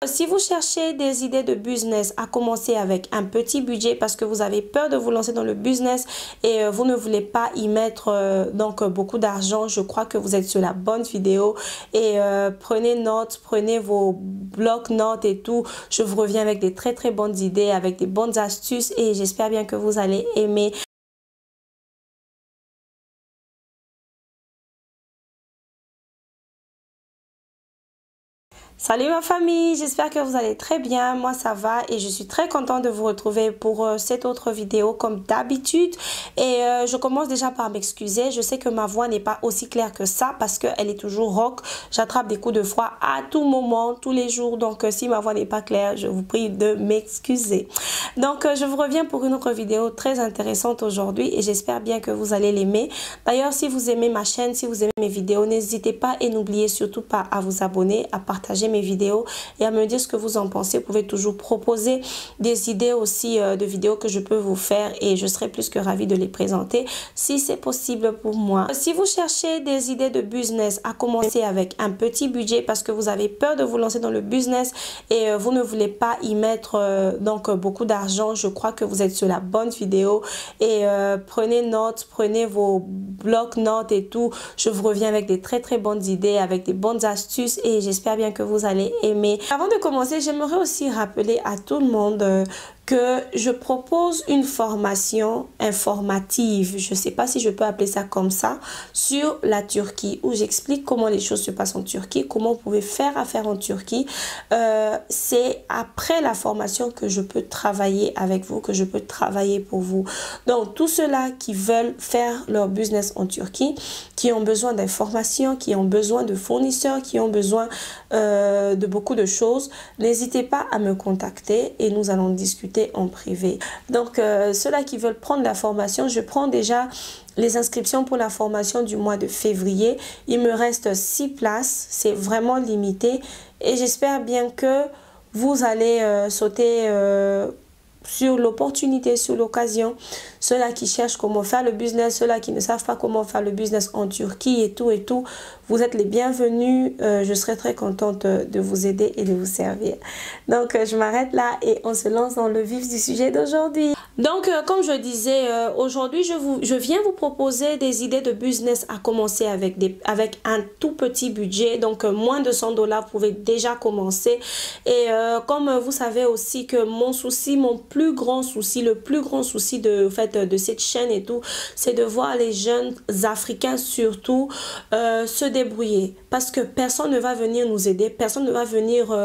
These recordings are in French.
Si vous cherchez des idées de business à commencer avec un petit budget parce que vous avez peur de vous lancer dans le business et vous ne voulez pas y mettre beaucoup d'argent, je crois que vous êtes sur la bonne vidéo et prenez note, prenez vos blocs-notes et tout. Je vous reviens avec des très bonnes idées, avec des bonnes astuces et j'espère bien que vous allez aimer. Salut ma famille, j'espère que vous allez très bien, moi ça va et je suis très contente de vous retrouver pour cette autre vidéo comme d'habitude et je commence déjà par m'excuser, je sais que ma voix n'est pas aussi claire que ça parce qu'elle est toujours rauque, j'attrape des coups de froid à tout moment, tous les jours, donc si ma voix n'est pas claire, je vous prie de m'excuser. Donc je vous reviens pour une autre vidéo très intéressante aujourd'hui et j'espère bien que vous allez l'aimer. D'ailleurs si vous aimez ma chaîne, si vous aimez mes vidéos, n'hésitez pas et n'oubliez surtout pas à vous abonner, à partager mes vidéos et à me dire ce que vous en pensez. Vous pouvez toujours proposer des idées aussi de vidéos que je peux vous faire et je serai plus que ravie de les présenter si c'est possible pour moi. Si vous cherchez des idées de business à commencer avec un petit budget parce que vous avez peur de vous lancer dans le business et vous ne voulez pas y mettre beaucoup d'argent, je crois que vous êtes sur la bonne vidéo et prenez note, prenez vos blocs-notes et tout. Je vous reviens avec des très bonnes idées, avec des bonnes astuces et j'espère bien que vous allez aimer. Avant de commencer, j'aimerais aussi rappeler à tout le monde que je propose une formation informative, je ne sais pas si je peux appeler ça comme ça, sur la Turquie, où j'explique comment les choses se passent en Turquie, comment vous pouvez faire affaire en Turquie. C'est après la formation que je peux travailler avec vous, que je peux travailler pour vous. Donc, tous ceux-là qui veulent faire leur business en Turquie, qui ont besoin d'informations, qui ont besoin de fournisseurs, qui ont besoin de beaucoup de choses, n'hésitez pas à me contacter et nous allons discuter en privé. Donc ceux-là qui veulent prendre la formation, je prends déjà les inscriptions pour la formation du mois de février. Il me reste 6 places, c'est vraiment limité et j'espère bien que vous allez sauter sur l'opportunité, sur l'occasion. Ceux-là qui cherchent comment faire le business, ceux-là qui ne savent pas comment faire le business en Turquie et tout, vous êtes les bienvenus. Je serai très contente de vous aider et de vous servir. Donc, je m'arrête là et on se lance dans le vif du sujet d'aujourd'hui. Donc, comme je disais, aujourd'hui, je viens vous proposer des idées de business à commencer avec un tout petit budget. Donc, moins de 100 $, vous pouvez déjà commencer. Et comme vous savez aussi que mon souci, le plus grand souci de cette chaîne et tout, c'est de voir les jeunes Africains surtout se débrouiller. Parce que personne ne va venir nous aider, personne ne va venir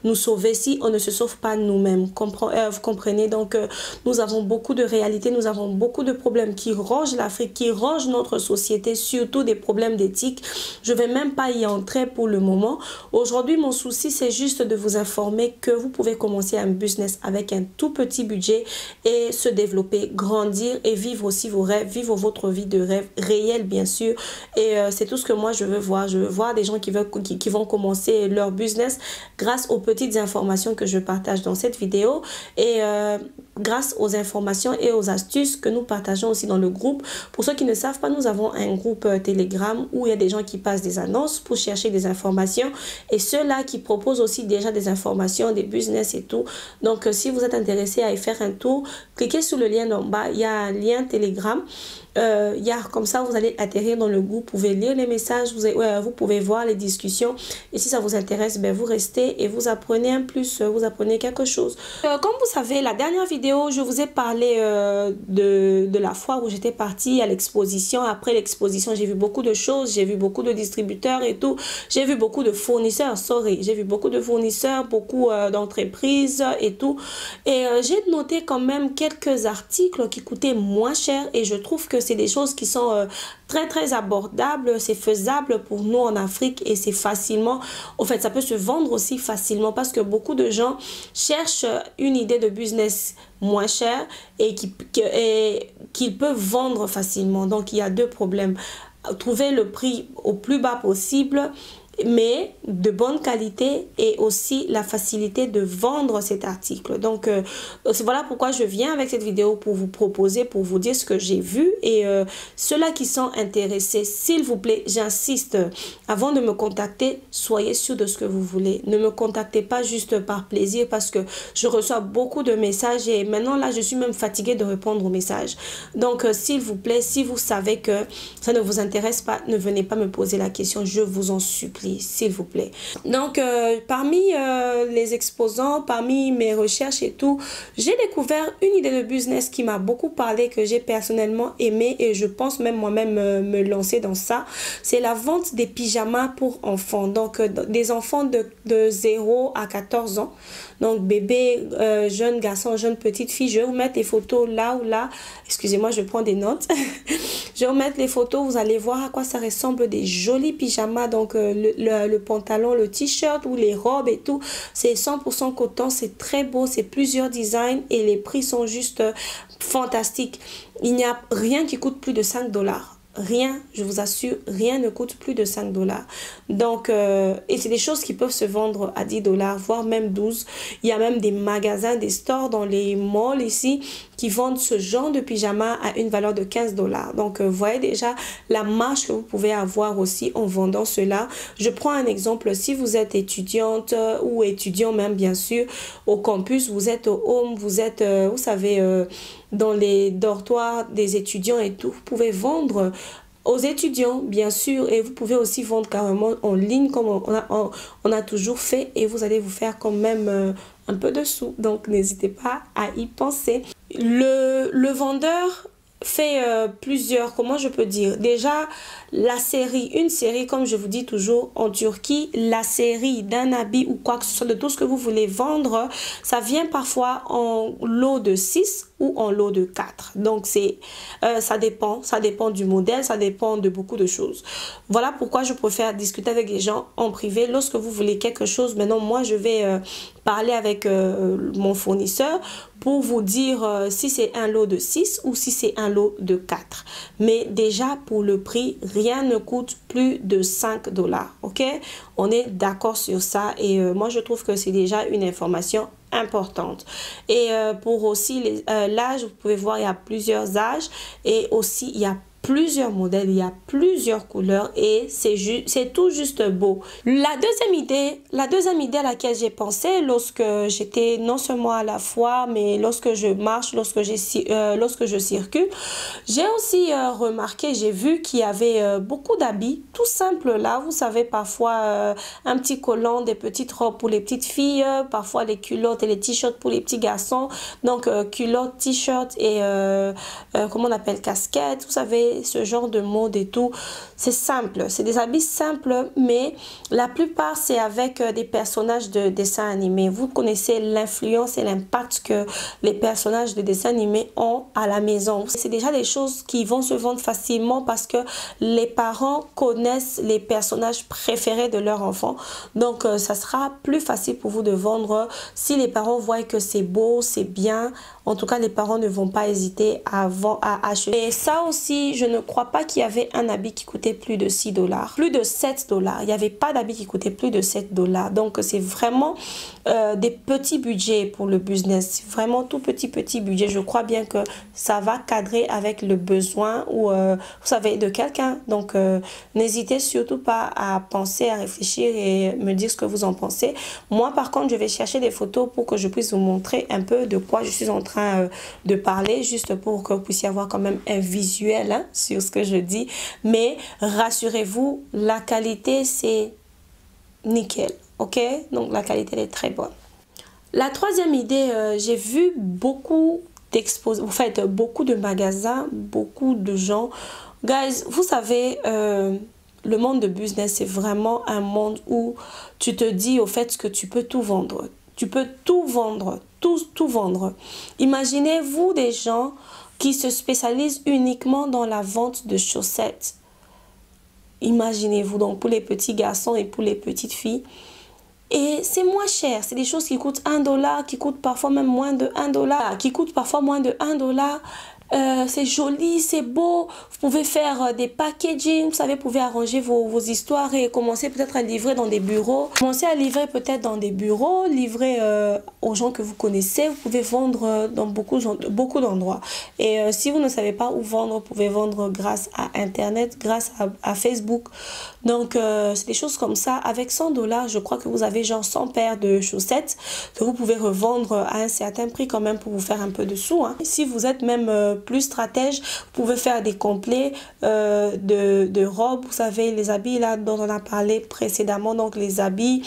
nous sauver si on ne se sauve pas nous-mêmes. Vous comprenez? Donc, nous avons beaucoup de réalités, nous avons beaucoup de problèmes qui rongent l'Afrique, qui rongent notre société, surtout des problèmes d'éthique. Je ne vais même pas y entrer pour le moment. Aujourd'hui, mon souci, c'est juste de vous informer que vous pouvez commencer un business avec un tout petit budget et se développer, grandir et vivre aussi vos rêves, vivre votre vie de rêve réelle, bien sûr. Et c'est tout ce que moi, je veux voir. Je veux voir des gens qui vont commencer leur business grâce aux petites informations que je partage dans cette vidéo et grâce aux informations et aux astuces que nous partageons aussi dans le groupe. Pour ceux qui ne savent pas, nous avons un groupe Telegram où il y a des gens qui passent des annonces pour chercher des informations et ceux-là qui proposent aussi déjà des informations, des business et tout. Donc, si vous êtes intéressé à y faire un tour, cliquez sur le lien en bas. Il y a un lien Telegram. Comme ça, vous allez atterrir dans le groupe, vous pouvez lire les messages, vous pouvez voir les discussions. Et si ça vous intéresse, ben, vous restez et vous apprenez un plus, vous apprenez quelque chose. Comme vous savez, la dernière vidéo, je vous ai parlé de la fois où j'étais partie à l'exposition. Après l'exposition, j'ai vu beaucoup de choses, j'ai vu beaucoup de distributeurs et tout. J'ai vu beaucoup de fournisseurs, j'ai vu beaucoup de fournisseurs, beaucoup d'entreprises et tout. Et j'ai noté quand même quelques articles qui coûtaient moins cher et je trouve que c'est des choses qui sont très abordables, c'est faisable pour nous en Afrique et c'est facilement, en fait ça peut se vendre aussi facilement parce que beaucoup de gens cherchent une idée de business moins chère et qu'ils peuvent vendre facilement. Donc il y a deux problèmes: trouver le prix au plus bas possible mais de bonne qualité et aussi la facilité de vendre cet article. Donc, voilà pourquoi je viens avec cette vidéo pour vous proposer, pour vous dire ce que j'ai vu. Et ceux-là qui sont intéressés, s'il vous plaît, j'insiste, avant de me contacter, soyez sûr de ce que vous voulez. Ne me contactez pas juste par plaisir parce que je reçois beaucoup de messages et maintenant là, je suis même fatiguée de répondre aux messages. Donc, s'il vous plaît, si vous savez que ça ne vous intéresse pas, ne venez pas me poser la question, je vous en supplie, s'il vous plaît. Donc, parmi les exposants, parmi mes recherches et tout, j'ai découvert une idée de business qui m'a beaucoup parlé, que j'ai personnellement aimé et je pense même moi-même me lancer dans ça. C'est la vente des pyjamas pour enfants, donc des enfants de 0 à 14 ans. Donc, bébé, jeune garçon, jeune petite fille, je vais vous mettre les photos là ou là. Excusez-moi, je prends des notes. Je vais vous mettre les photos, vous allez voir à quoi ça ressemble, des jolis pyjamas. Donc, le pantalon, le t-shirt ou les robes et tout, c'est 100% coton, c'est très beau, c'est plusieurs designs et les prix sont juste fantastiques. Il n'y a rien qui coûte plus de 5 $. Rien, je vous assure, rien ne coûte plus de 5 $. Donc, et c'est des choses qui peuvent se vendre à 10 $, voire même 12. Il y a même des magasins, des stores dans les malls ici qui vendent ce genre de pyjama à une valeur de 15 $. Donc, vous voyez déjà la marge que vous pouvez avoir aussi en vendant cela. Je prends un exemple, si vous êtes étudiante ou étudiant même bien sûr, au campus, vous êtes au home, vous êtes, vous savez, dans les dortoirs des étudiants et tout, vous pouvez vendre aux étudiants, bien sûr, et vous pouvez aussi vendre carrément en ligne comme on a toujours fait et vous allez vous faire quand même un peu de sous. Donc, n'hésitez pas à y penser. Le vendeur fait plusieurs, comment je peux dire, déjà une série comme je vous dis toujours en Turquie, la série d'un habit ou quoi que ce soit, de tout ce que vous voulez vendre, ça vient parfois en lot de 6 ou en lot de 4. Donc ça dépend du modèle, ça dépend de beaucoup de choses. Voilà pourquoi je préfère discuter avec les gens en privé. Lorsque vous voulez quelque chose, maintenant moi je vais parler avec mon fournisseur pour vous dire si c'est un lot de 6 ou si c'est un lot de 4. Mais déjà pour le prix, rien ne coûte plus de 5 $. Ok? On est d'accord sur ça et moi je trouve que c'est déjà une information importante. Et pour aussi l'âge, vous pouvez voir il y a plusieurs âges et aussi il y a plusieurs modèles, il y a plusieurs couleurs et c'est tout juste beau. La deuxième idée à laquelle j'ai pensé lorsque j'étais non seulement à la foire, mais lorsque je marche, lorsque je circule, j'ai aussi remarqué, j'ai vu qu'il y avait beaucoup d'habits tout simples là. Vous savez, parfois un petit collant, des petites robes pour les petites filles, parfois les culottes et les t-shirts pour les petits garçons. Donc culottes, t-shirts et comment on appelle, casquettes, vous savez, ce genre de mode et tout. C'est simple, c'est des habits simples, mais la plupart c'est avec des personnages de dessins animés. Vous connaissez l'influence et l'impact que les personnages de dessins animés ont à la maison. C'est déjà des choses qui vont se vendre facilement parce que les parents connaissent les personnages préférés de leur enfant. Donc ça sera plus facile pour vous de vendre si les parents voient que c'est beau, c'est bien. En tout cas, les parents ne vont pas hésiter à acheter. Et ça aussi, je ne crois pas qu'il y avait un habit qui coûtait plus de 6 $, plus de 7 $. Il n'y avait pas d'habit qui coûtait plus de 7 $. Donc, c'est vraiment des petits budgets pour le business. Vraiment tout petit budget. Je crois bien que ça va cadrer avec le besoin ou, vous savez, de quelqu'un. Donc, n'hésitez surtout pas à penser, à réfléchir et me dire ce que vous en pensez. Moi, par contre, je vais chercher des photos pour que je puisse vous montrer un peu de quoi je suis en train de parler, juste pour que vous puissiez avoir quand même un visuel hein, sur ce que je dis. Mais rassurez-vous, la qualité, c'est nickel. Ok? Donc, la qualité, elle est très bonne. La troisième idée, j'ai vu beaucoup d'exposants, en fait, beaucoup de magasins, beaucoup de gens. Guys, vous savez, le monde de business, c'est vraiment un monde où tu te dis au fait que tu peux tout vendre. Tu peux tout vendre, tout vendre. Imaginez-vous des gens qui se spécialisent uniquement dans la vente de chaussettes. Imaginez-vous donc pour les petits garçons et pour les petites filles. Et c'est moins cher. C'est des choses qui coûtent $1, qui coûtent parfois même moins de $1, qui coûtent parfois moins de $1. c'est joli, c'est beau. Vous pouvez faire des packaging, vous savez, vous pouvez arranger vos histoires et commencer peut-être à livrer dans des bureaux. Commencer à livrer peut-être dans des bureaux, livrer aux gens que vous connaissez. Vous pouvez vendre dans beaucoup d'endroits. Et si vous ne savez pas où vendre, vous pouvez vendre grâce à Internet, grâce à Facebook. Donc, c'est des choses comme ça. Avec 100 $, je crois que vous avez genre 100 paires de chaussettes que vous pouvez revendre à un certain prix quand même pour vous faire un peu de sous. Hein. Si vous êtes même plus stratège, vous pouvez faire des complets de robes. Vous savez, les habits là dont on a parlé précédemment. Donc, les habits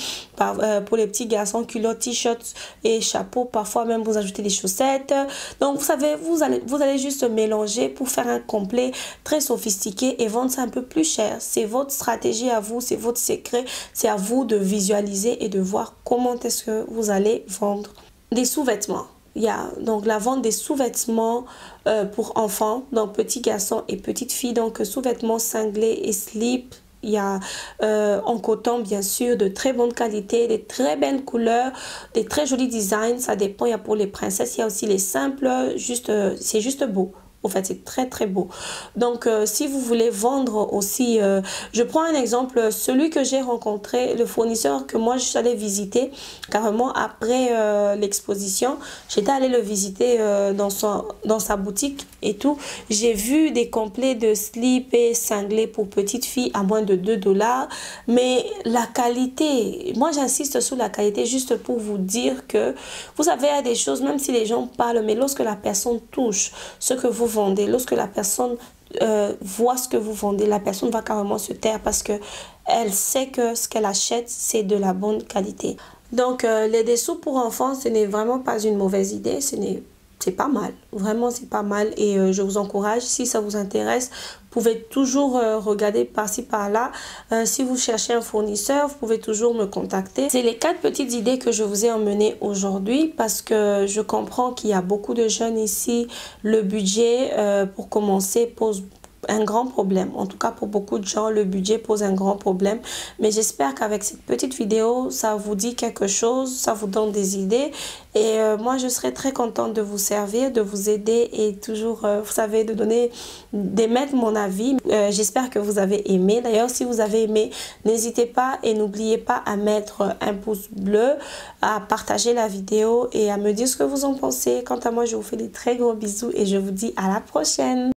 pour les petits garçons, culottes, t-shirts et chapeaux. Parfois même, vous ajoutez des chaussettes. Donc, vous savez, vous allez juste mélanger pour faire un complet très sophistiqué et vendre ça un peu plus cher. C'est votre stratégie à vous, c'est votre secret. C'est à vous de visualiser et de voir comment est-ce que vous allez vendre des sous-vêtements. Il y a donc la vente des sous-vêtements pour enfants, donc petits garçons et petites filles, donc sous-vêtements cinglés et slips. Il y a en coton, bien sûr, de très bonne qualité, des très belles couleurs, des très jolis designs. Ça dépend, il y a pour les princesses, il y a aussi les simples, c'est juste beau. En fait, c'est très très beau. Donc, si vous voulez vendre aussi, je prends un exemple, celui que j'ai rencontré, le fournisseur que moi je suis allée visiter, carrément après l'exposition, j'étais allée le visiter dans sa boutique et tout. J'ai vu des complets de slip et cinglés pour petites filles à moins de 2 $. Mais la qualité, moi j'insiste sur la qualité juste pour vous dire que vous savez, il y a des choses, même si les gens parlent, mais lorsque la personne touche ce que vous vendez, lorsque la personne voit ce que vous vendez, la personne va carrément se taire parce que elle sait que ce qu'elle achète, c'est de la bonne qualité. Donc, les dessous pour enfants, ce n'est vraiment pas une mauvaise idée, c'est pas mal, vraiment c'est pas mal et je vous encourage, si ça vous intéresse, vous pouvez toujours regarder par-ci par-là. Si vous cherchez un fournisseur, vous pouvez toujours me contacter. C'est les 4 petites idées que je vous ai emmenées aujourd'hui parce que je comprends qu'il y a beaucoup de jeunes ici. Le budget pour commencer pose un grand problème. En tout cas, pour beaucoup de gens, le budget pose un grand problème. Mais j'espère qu'avec cette petite vidéo, ça vous dit quelque chose, ça vous donne des idées. Et moi, je serais très contente de vous servir, de vous aider et toujours, vous savez, d'émettre mon avis. J'espère que vous avez aimé. D'ailleurs, si vous avez aimé, n'hésitez pas et n'oubliez pas à mettre un pouce bleu, à partager la vidéo et à me dire ce que vous en pensez. Quant à moi, je vous fais des très gros bisous et je vous dis à la prochaine.